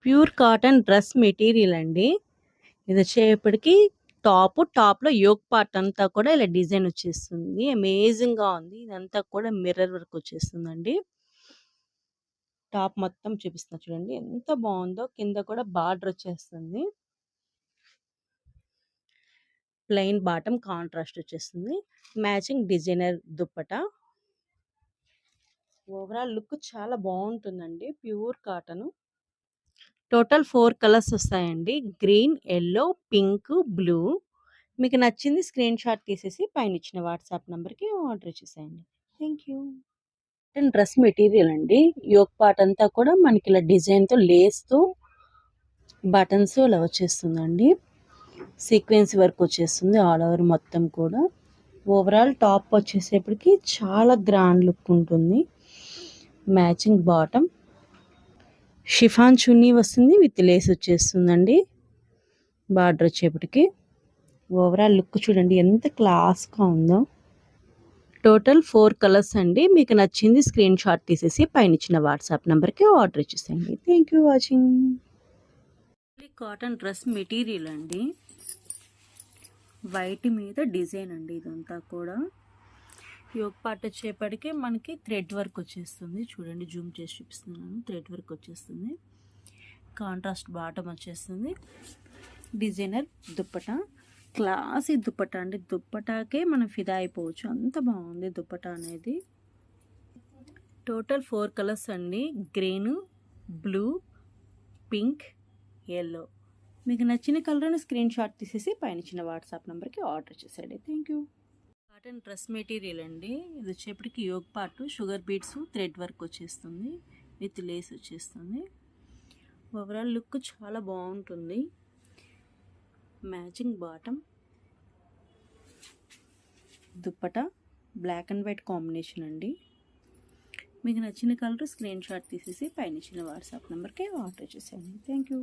Pure cotton dress material అండి. ఇదొచ్చేప్పటికి టాప్‌లో yoke part అంతా కూడా ఇలా డిజైన్ వచ్చేస్తుంది. అమేజింగ్‌గా ఉంది. ఇదంతా కూడా మిర్రర్ వర్క్ వచ్చేస్తుందండి. టాప్ మొత్తం చూపిస్తున్నా చూడండి. ఎంత బావుందో. కింద కూడా బార్డర్ వచ్చేస్తుంది. ప్లెయిన్ బాటమ్ కాంట్రాస్ట్ వచ్చేస్తుంది. Matching designer dupatta. Overall look చాలా బావుంటుందండి. Pure cotton. టోటల్ 4 కలర్స్ వస్తాయండి. Green, yellow, pink, blue. మీకు నచ్చింది స్క్రీన్ షాట్ తీసేసి పైనిచ్చిన వాట్సాప్ నంబర్‌కి ఆర్డర్ ఇచ్చేసేయండి. Thank you. Cotton dress material అండి. యోక్ పార్ట్ అంతా కూడా మనకి ఇలా డిజైన్‌తో లేస్‌తో బటన్స్ ఇలా వచ్చేస్తుందండి. సీక్వెన్స్ వర్క్ వచ్చేస్తుంది ఆల్ ఓవర్ మొత్తం కూడా. ఓవరాల్ టాప్ వచ్చేసేపటికి చాలా గ్రాండ్ లుక్ ఉంటుంది. Matching bottom. షిఫాన్ చున్నీ వస్తుంది విత్ లేస్ వచ్చేస్తుందండి. బార్డర్ వచ్చేప్పటికి. ఓవరాల్ లుక్ చూడండి ఎంత క్లాస్‌గా ఉందో. టోటల్ 4 కలర్స్ అండి. మీకు నచ్చింది స్క్రీన్ షాట్ తీసేసి పైనిచ్చిన వాట్సాప్ నంబర్‌కి ఆర్డర్ ఇచ్చేసేయండి. Thank you watching. Cotton dress material అండి. వైట్ మీద డిజైన్ అండి ఇదంతా కూడా. యోక్ పార్ట్ వచ్చేప్పటికి మనకి థ్రెడ్ వర్క్ వచ్చేస్తుంది. చూడండి జూమ్ చేసి చూపిస్తున్నాను. థ్రెడ్ వర్క్ వచ్చేస్తుంది. కాంట్రాస్ట్ బాటమ్ వచ్చేస్తుంది. డిజైనర్ దుప్పటా. క్లాసీ దుప్పటా అండి. దుప్పటాకే మనం ఫిదా అయిపోవచ్చు. అంత బాగుంది దుప్పటా అనేది. టోటల్ 4 కలర్స్ అండి. Green, blue, pink, yellow. మీకు నచ్చిన కలర్ని స్క్రీన్ షాట్ తీసేసి పైన వాట్సాప్ నెంబర్కి ఆర్డర్ చేసేయండి. Thank you. Cotton dress material అండి. ఇది వచ్చేప్పటికి yoke part sugar beads thread work వచ్చేస్తుంది విత్ లేస్ వచ్చేస్తుంది. ఓవరాల్ లుక్ చాలా బాగుంటుంది. Matching bottom, dupatta black and white combination అండి. మీకు నచ్చిన కలర్ స్క్రీన్ షాట్ తీసేసి పైన వాట్సాప్ నెంబర్కి ఆర్డర్ చేసేయండి. Thank you.